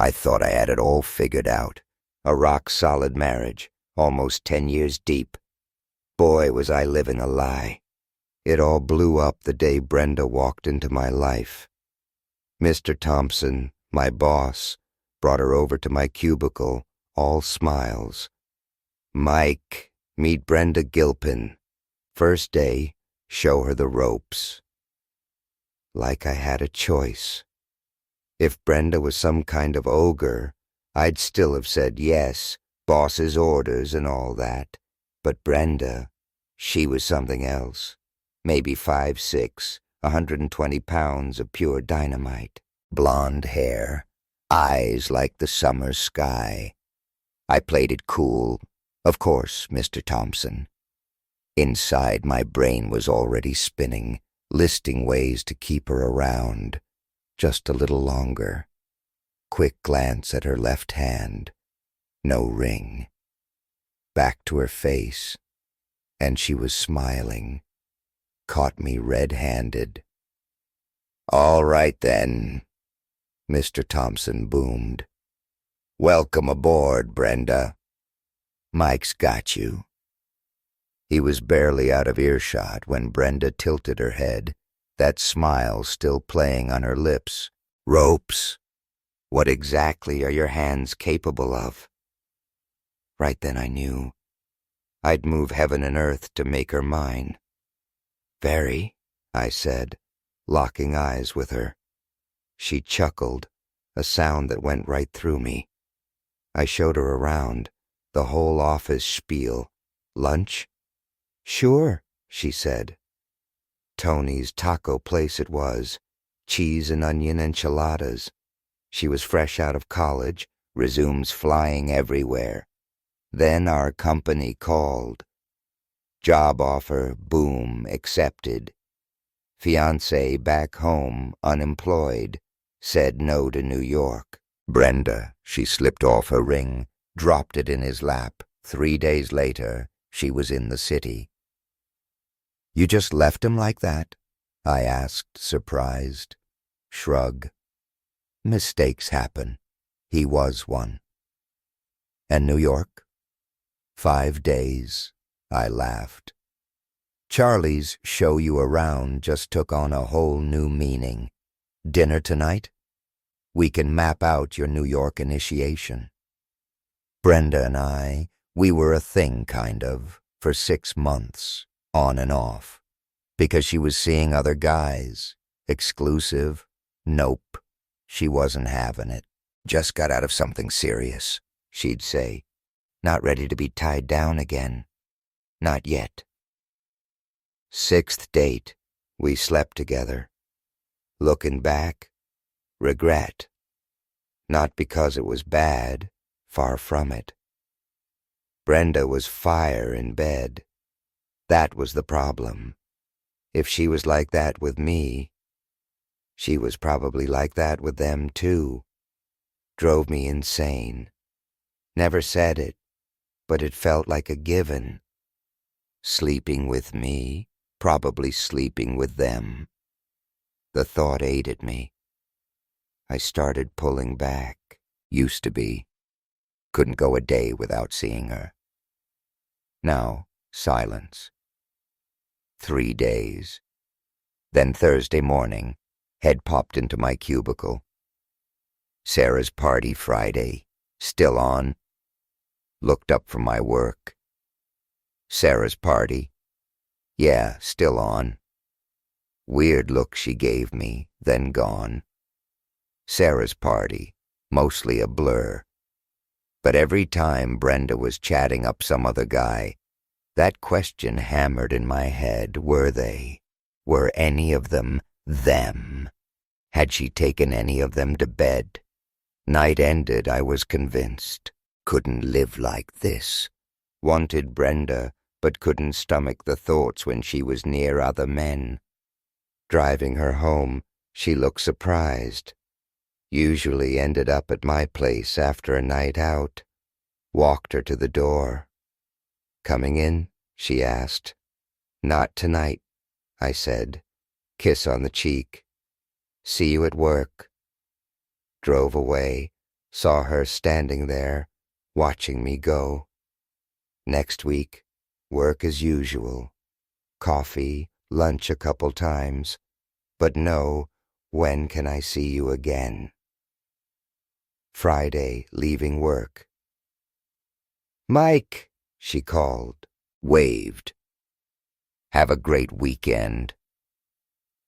I thought I had it all figured out. A rock-solid marriage, almost 10 years deep. Boy, was I living a lie. It all blew up the day Brenda walked into my life. Mr. Thompson, my boss, brought her over to my cubicle, all smiles. "Mike, meet Brenda Gilpin. First day, show her the ropes." Like I had a choice. If Brenda was some kind of ogre, I'd still have said yes, boss's orders and all that. But Brenda, she was something else. Maybe 5'6", 120 pounds of pure dynamite. Blonde hair, eyes like the summer sky. I played it cool. Of course, Mr. Thompson. Inside, my brain was already spinning, listing ways to keep her around. Just a little longer. Quick glance at her left hand. No ring. Back to her face, and she was smiling. Caught me red-handed. "All right, then," Mr. Thompson boomed. "Welcome aboard, Brenda. Mike's got you." He was barely out of earshot when Brenda tilted her head, that smile still playing on her lips. "Ropes? What exactly are your hands capable of?" Right then I knew. I'd move heaven and earth to make her mine. "Very," I said, locking eyes with her. She chuckled, a sound that went right through me. I showed her around, the whole office spiel. "Lunch?" "Sure," she said. Tony's taco place it was, cheese and onion enchiladas. She was fresh out of college, resumes flying everywhere. Then our company called. Job offer, boom, accepted. Fiancé back home, unemployed, said no to New York. Brenda, she slipped off her ring, dropped it in his lap. 3 days later, she was in the city. "You just left him like that?" I asked, surprised. Shrug. "Mistakes happen. He was one." "And New York?" 5 days, I laughed. Charlie's show you around just took on a whole new meaning. Dinner tonight? We can map out your New York initiation. Brenda and I, we were a thing kind of, for 6 months, on and off. Because she was seeing other guys. Exclusive? Nope. She wasn't having it. "Just got out of something serious," she'd say. "Not ready to be tied down again. Not yet." 6th date, we slept together. Looking back, regret. Not because it was bad, far from it. Brenda was fire in bed. That was the problem. If she was like that with me, she was probably like that with them too. Drove me insane. Never said it, but it felt like a given. Sleeping with me, probably sleeping with them. The thought ate at me. I started pulling back. Used to be. Couldn't go a day without seeing her. Now, silence. 3 days. Then Thursday morning, head popped into my cubicle. Sarah's party Friday. Still on? Looked up from my work. Sarah's party. Yeah, still on. Weird look she gave me, then gone. Sarah's party, mostly a blur. But every time Brenda was chatting up some other guy, that question hammered in my head, were they? Were any of them them? Had she taken any of them to bed? Night ended, I was convinced. Couldn't live like this. Wanted Brenda, but couldn't stomach the thoughts when she was near other men. Driving her home, she looked surprised. Usually ended up at my place after a night out. Walked her to the door. "Coming in?" she asked. "Not tonight," I said. Kiss on the cheek. "See you at work." Drove away, Saw her standing there, watching me go. Next week, work as usual. Coffee, lunch a couple times. But no, when can I see you again? Friday, leaving work. "Mike," she called, waved. "Have a great weekend."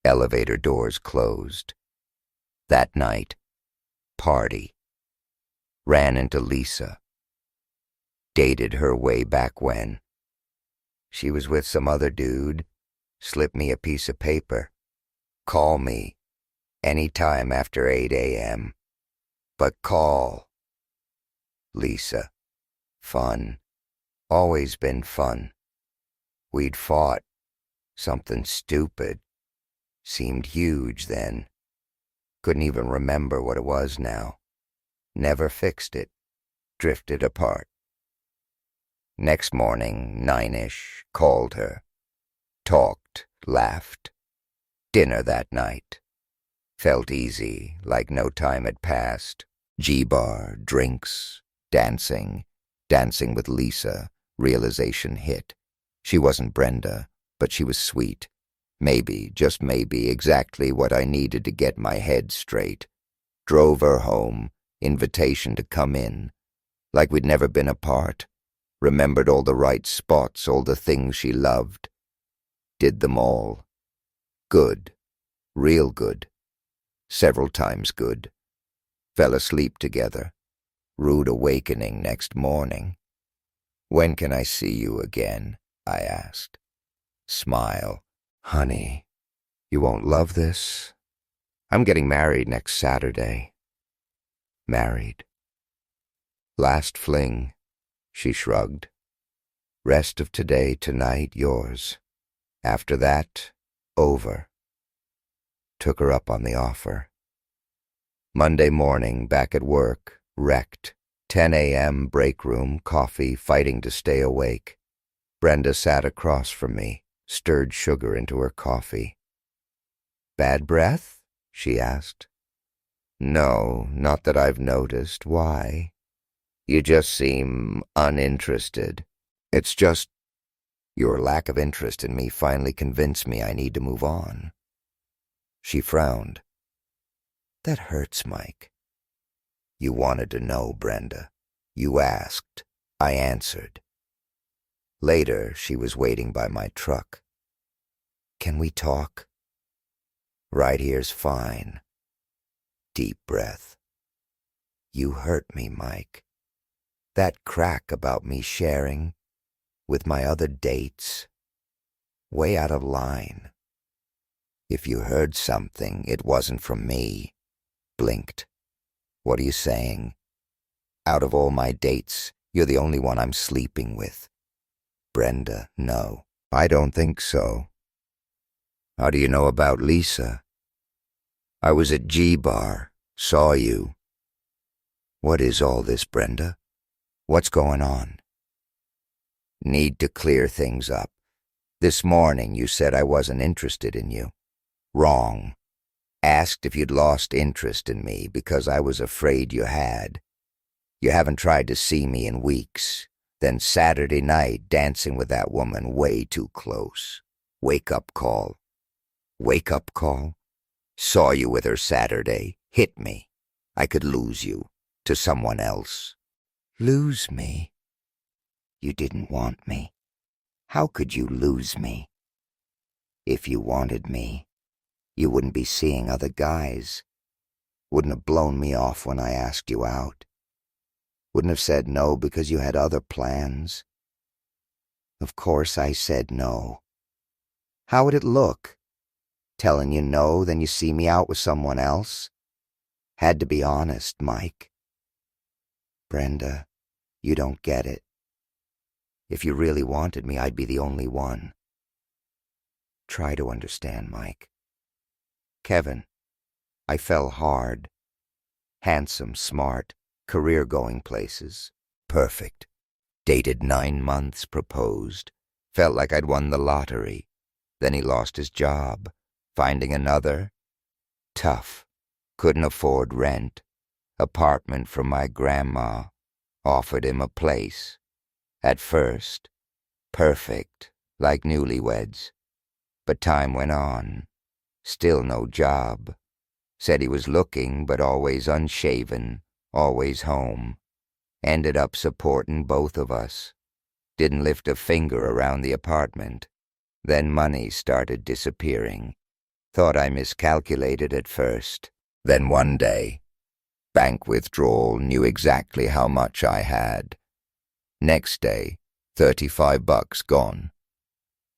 Elevator doors closed. That night, party. Ran into Lisa. Dated her way back when. She was with some other dude. Slipped me a piece of paper. "Call me anytime after 8 a.m. But call." Lisa. Fun. Always been fun. We'd fought. Something stupid. Seemed huge then. Couldn't even remember what it was now. Never fixed it. Drifted apart. Next morning, 9-ish, called her. Talked, laughed. Dinner that night. Felt easy, like no time had passed. G-bar, drinks, dancing. Dancing with Lisa. Realization hit. She wasn't Brenda, but she was sweet. Maybe, just maybe, exactly what I needed to get my head straight. Drove her home. Invitation to come in. Like we'd never been apart. Remembered all the right spots, all the things she loved. Did them all. Good. Real good. Several times good. Fell asleep together. Rude awakening next morning. "When can I see you again?" I asked. Smile. "Honey, you won't love this. I'm getting married next Saturday." Married. Last fling. She shrugged. "Rest of today, tonight, yours. After that, over." Took her up on the offer. Monday morning, back at work, wrecked. 10 a.m., break room, coffee, fighting to stay awake. Brenda sat across from me, stirred sugar into her coffee. "Bad breath?" she asked. "No, not that I've noticed. Why?" "You just seem uninterested." "It's just your lack of interest in me finally convinced me I need to move on." She frowned. "That hurts, Mike." "You wanted to know, Brenda. You asked. I answered." Later, she was waiting by my truck. "Can we talk?" "Right here's fine." Deep breath. "You hurt me, Mike. That crack about me sharing with my other dates. Way out of line. If you heard something, it wasn't from me." Blinked. "What are you saying? Out of all my dates, you're the only one I'm sleeping with." "Brenda, no. I don't think so." "How do you know about Lisa?" "I was at G-Bar. Saw you." "What is all this, Brenda? What's going on?" "Need to clear things up. This morning you said I wasn't interested in you. Wrong. Asked if you'd lost interest in me because I was afraid you had. You haven't tried to see me in weeks. Then Saturday night dancing with that woman way too close. Wake-up call." "Wake-up call?" "Saw you with her Saturday. Hit me. I could lose you. To someone else." "Lose me?" "You didn't want me. How could you lose me? If you wanted me, you wouldn't be seeing other guys. Wouldn't have blown me off when I asked you out. Wouldn't have said no because you had other plans. Of course I said no. How would it look? Telling you no, then you see me out with someone else? Had to be honest, Mike." "Brenda, you don't get it. If you really wanted me, I'd be the only one. Try to understand, Mike. Kevin, I fell hard. Handsome, smart, career going places. Perfect. Dated 9 months, proposed. Felt like I'd won the lottery. Then he lost his job. Finding another? Tough. Couldn't afford rent. Apartment from my grandma. Offered him a place. At first, perfect, like newlyweds. But time went on. Still no job. Said he was looking, but always unshaven, always home. Ended up supporting both of us. Didn't lift a finger around the apartment. Then money started disappearing. Thought I miscalculated at first. Then one day, bank withdrawal, knew exactly how much I had. Next day, $35 gone.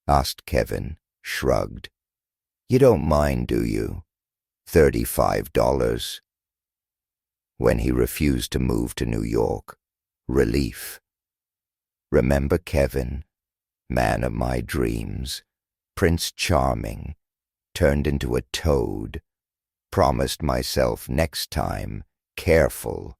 Asked Kevin, shrugged. You don't mind, do you? $35. When he refused to move to New York, relief. Remember Kevin, man of my dreams, Prince Charming, turned into a toad. Promised myself next time, careful.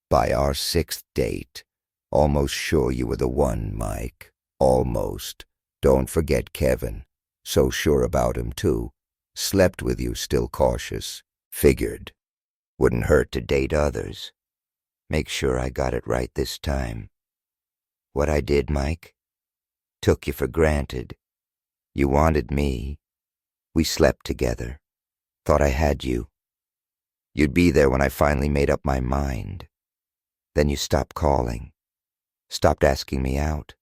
By our 6th date, almost sure you were the one, Mike. Almost. Don't forget Kevin. So sure about him, too. Slept with you, still cautious. Figured. Wouldn't hurt to date others. Make sure I got it right this time. What I did, Mike? Took you for granted. You wanted me. We slept together. Thought I had you. You'd be there when I finally made up my mind. Then you stopped calling. Stopped asking me out.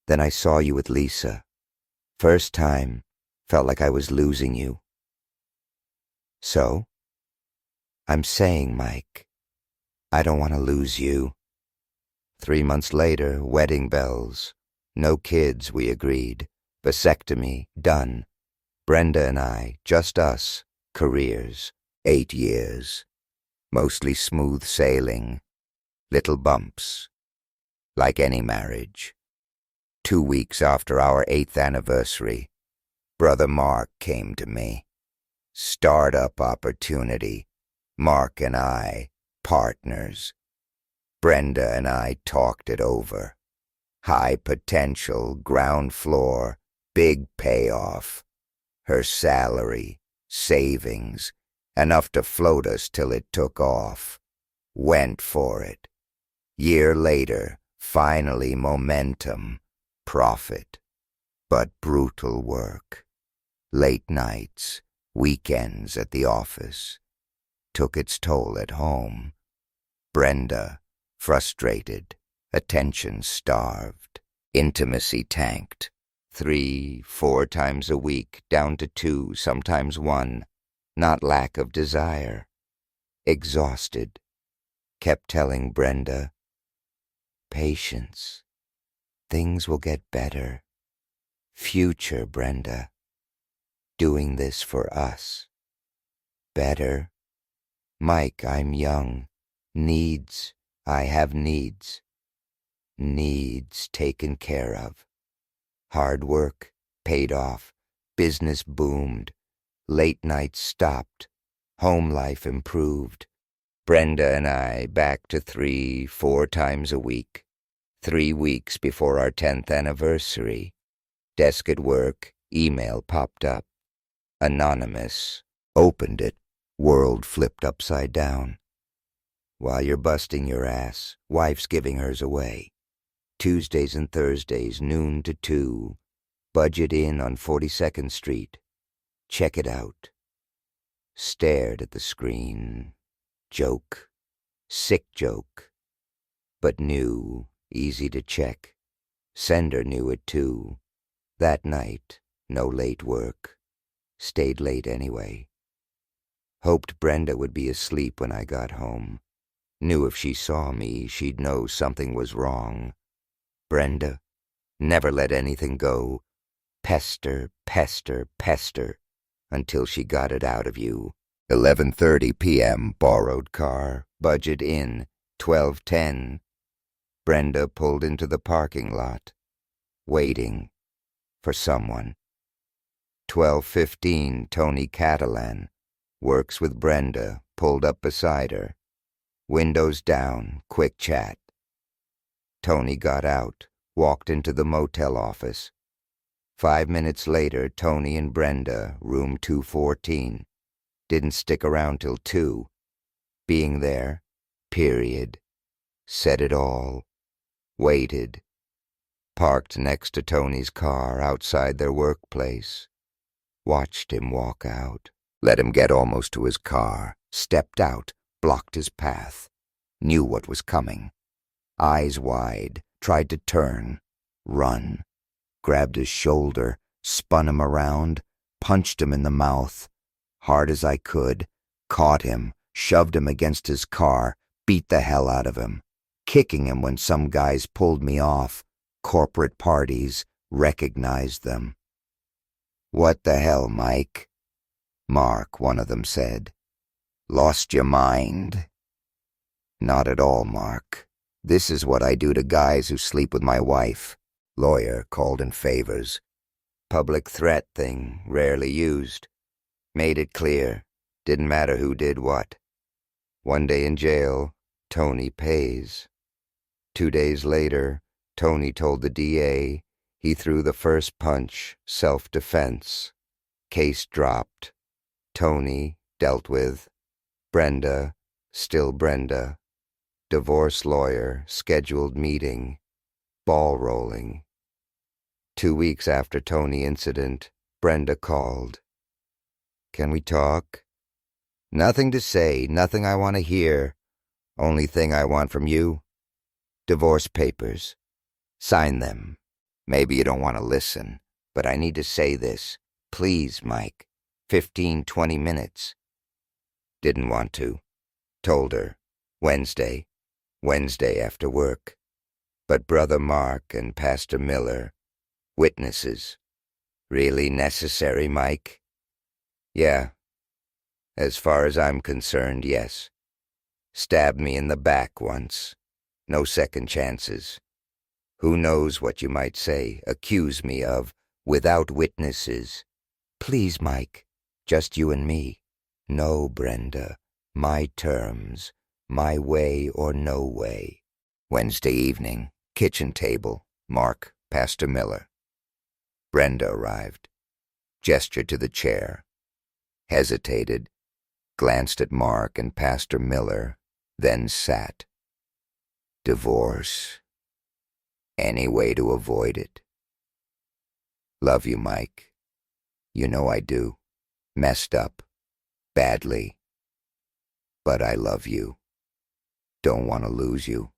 Then I saw you with Lisa. First time, felt like I was losing you. So? I'm saying, Mike, I don't want to lose you. 3 months later, wedding bells. No kids, we agreed. Vasectomy, done. Brenda and I, just us. Careers. 8 years. Mostly smooth sailing. Little bumps. Like any marriage. 2 weeks after our 8th anniversary, Brother Mark came to me. Startup opportunity. Mark and I, partners. Brenda and I talked it over. High potential, ground floor, big payoff. Her salary, savings, enough to float us till it took off. Went for it. Year later, finally momentum, profit. But brutal work. Late nights, weekends at the office. Took its toll at home. Brenda, frustrated, attention starved, intimacy tanked. 3, 4 times a week, down to 2, sometimes 1. Not lack of desire. Exhausted. Kept telling Brenda, patience. Things will get better. Future, Brenda. Doing this for us. Better. Mike, I'm young. Needs. I have needs. Needs taken care of. Hard work, paid off. Business boomed. Late nights stopped. Home life improved. Brenda and I back to 3, 4 times a week. 3 weeks before our 10th anniversary. Desk at work, email popped up. Anonymous. Opened it. World flipped upside down. While you're busting your ass, wife's giving hers away. Tuesdays and Thursdays, noon to 2. Budget in on 42nd Street. Check it out. Stared at the screen. Joke. Sick joke. But knew, easy to check. Sender knew it too. That night, no late work. Stayed late anyway. Hoped Brenda would be asleep when I got home. Knew if she saw me, she'd know something was wrong. Brenda, never let anything go. Pester, pester, pester, until she got it out of you. 11:30 p.m., borrowed car, budget in, 12:10. Brenda pulled into the parking lot, waiting for someone. 12:15, Tony Catalan, works with Brenda, pulled up beside her. Windows down, quick chat. Tony got out, walked into the motel office. 5 minutes later, Tony and Brenda, room 214. Didn't stick around till 2. being there, period. Said it all. Waited. Parked next to Tony's car outside their workplace. Watched him walk out. Let him get almost to his car. Stepped out, blocked his path. Knew what was coming. Eyes wide, tried to turn, run. Grabbed his shoulder, spun him around, punched him in the mouth. Hard as I could, caught him, shoved him against his car, beat the hell out of him. Kicking him when some guys pulled me off. Corporate parties, recognized them. "What the hell, Mike?" Mark, one of them said. "Lost your mind?" "Not at all, Mark. This is what I do to guys who sleep with my wife." Lawyer called in favors. Public threat thing, rarely used. Made it clear, didn't matter who did what. One day in jail, Tony pays. 2 days later, Tony told the DA he threw the first punch, self-defense. Case dropped. Tony dealt with. Brenda, still Brenda. Divorce lawyer, scheduled meeting. Ball rolling. 2 weeks after Tony incident, Brenda called. "Can we talk?" "Nothing to say, nothing I want to hear. Only thing I want from you? Divorce papers. Sign them. Maybe you don't want to listen, but I need to say this. Please, Mike. 15, 20 minutes. Didn't want to. Told her. Wednesday after work. But Brother Mark and Pastor Miller, witnesses. Really necessary, Mike? Yeah. As far as I'm concerned, yes. Stabbed me in the back once. No second chances. Who knows what you might say, accuse me of, without witnesses. Please, Mike, just you and me. No, Brenda, my terms, my way or no way. Wednesday evening, kitchen table, Mark, Pastor Miller. Brenda arrived, gestured to the chair, hesitated, glanced at Mark and Pastor Miller, then sat. Divorce. Any way to avoid it. Love you, Mike. You know I do. Messed up. Badly. But I love you. Don't want to lose you.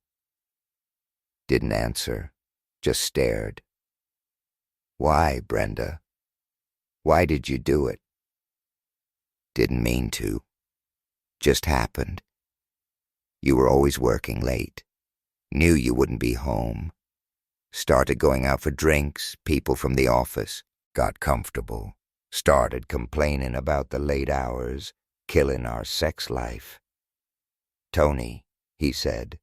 Didn't answer. Just stared. Why, Brenda? Why did you do it? Didn't mean to. Just happened. You were always working late. Knew you wouldn't be home. Started going out for drinks, people from the office. Got comfortable. Started complaining about the late hours, killing our sex life. Tony, he said,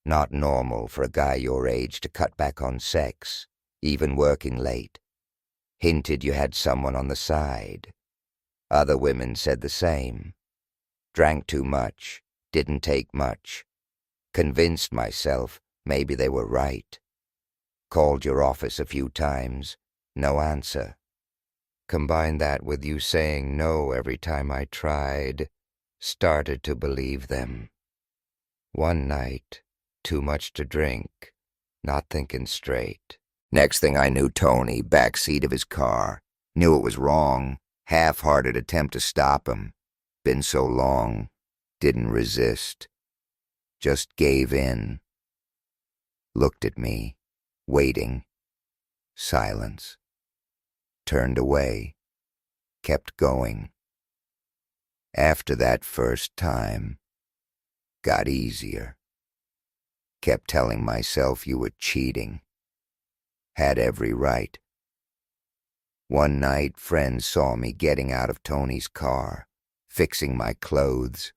not normal for a guy your age to cut back on sex, even working late. Hinted you had someone on the side. Other women said the same. Drank too much, didn't take much. Convinced myself maybe they were right. Called your office a few times, no answer. Combine that with you saying no every time I tried, started to believe them. One night, too much to drink, not thinking straight. Next thing I knew, Tony, backseat of his car. Knew it was wrong, half-hearted attempt to stop him. Been so long, didn't resist. Just gave in. Looked at me. Waiting. Silence. Turned away. Kept going. After that first time, got easier. Kept telling myself you were cheating. Had every right. One night, friends saw me getting out of Tony's car, fixing my clothes.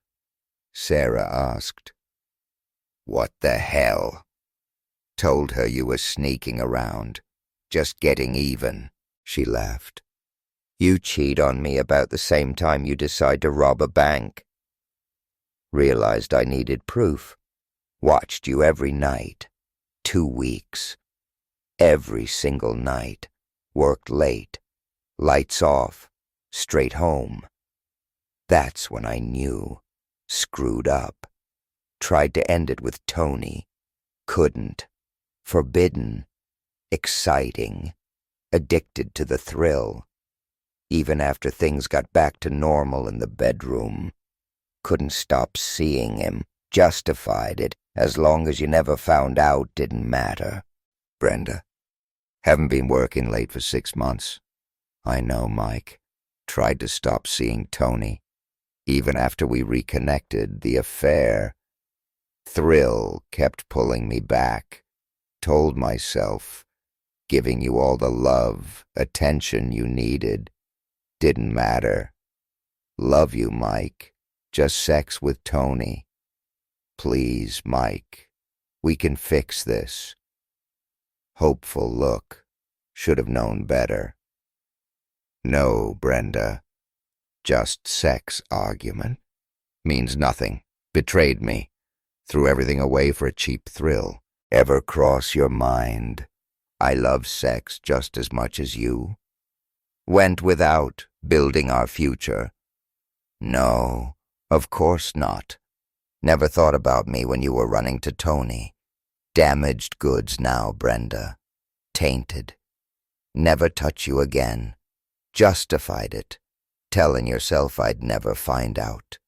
Sarah asked, "What the hell?" Told her you were sneaking around, just getting even. She laughed. You cheat on me about the same time you decide to rob a bank. Realized I needed proof. Watched you every night. 2 weeks. Every single night. Worked late. Lights off. Straight home. That's when I knew. Screwed up. Tried to end it with Tony. Couldn't. Forbidden. Exciting. Addicted to the thrill. Even after things got back to normal in the bedroom. Couldn't stop seeing him. Justified it. As long as you never found out, didn't matter. Brenda. Haven't been working late for 6 months. I know, Mike. Tried to stop seeing Tony. Even after we reconnected, the affair. Thrill kept pulling me back. Told myself, giving you all the love, attention you needed. Didn't matter. Love you, Mike. Just sex with Tony. Please, Mike. We can fix this. Hopeful look. Should have known better. No, Brenda. Just sex argument. Means nothing. Betrayed me. Threw everything away for a cheap thrill. Ever cross your mind? I love sex just as much as you. Went without, building our future. No, of course not. Never thought about me when you were running to Tony. Damaged goods now, Brenda. Tainted. Never touch you again. Justified it. Telling yourself I'd never find out.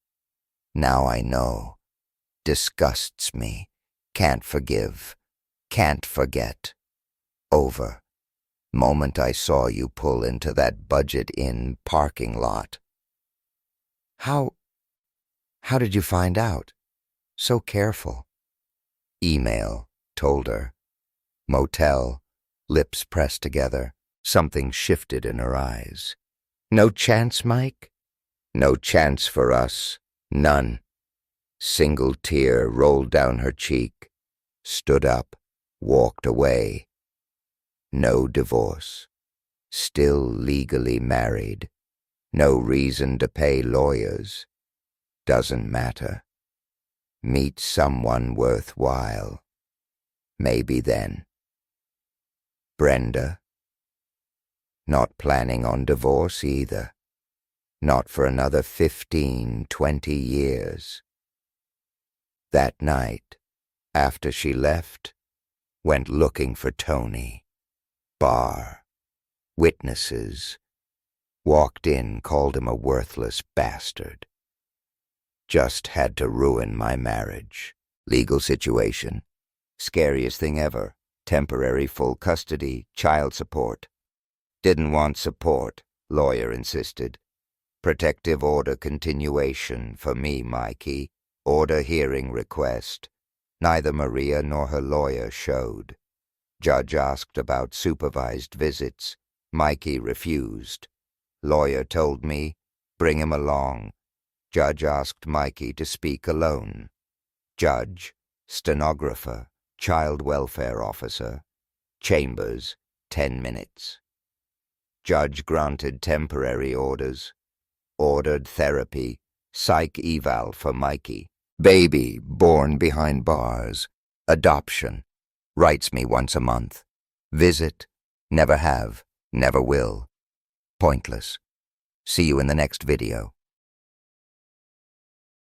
Now I know. Disgusts me. Can't forgive. Can't forget. Over. Moment I saw you pull into that Budget Inn parking lot. How did you find out? So careful. Email, told her. Motel, lips pressed together. Something shifted in her eyes. No chance, Mike? No chance for us. None. Single tear rolled down her cheek. Stood up, walked away. No divorce. Still legally married. No reason to pay lawyers. Doesn't matter. Meet someone worthwhile. Maybe then. Brenda. Not planning on divorce either. Not for another 15, 20 years. That night, after she left, went looking for Tony. Bar. Witnesses. Walked in, called him a worthless bastard. Just had to ruin my marriage. Legal situation. Scariest thing ever. Temporary full custody, child support. Didn't want support, lawyer insisted. Protective order continuation for me, Mikey. Order hearing request. Neither Maria nor her lawyer showed. Judge asked about supervised visits. Mikey refused. Lawyer told me, bring him along. Judge asked Mikey to speak alone. Judge, stenographer, child welfare officer. Chambers, 10 minutes. Judge granted temporary orders. Ordered therapy, psych eval for Mikey. Baby born behind bars. Adoption. Writes me once a month. Visit. Never have. Never will. Pointless. See you in the next video.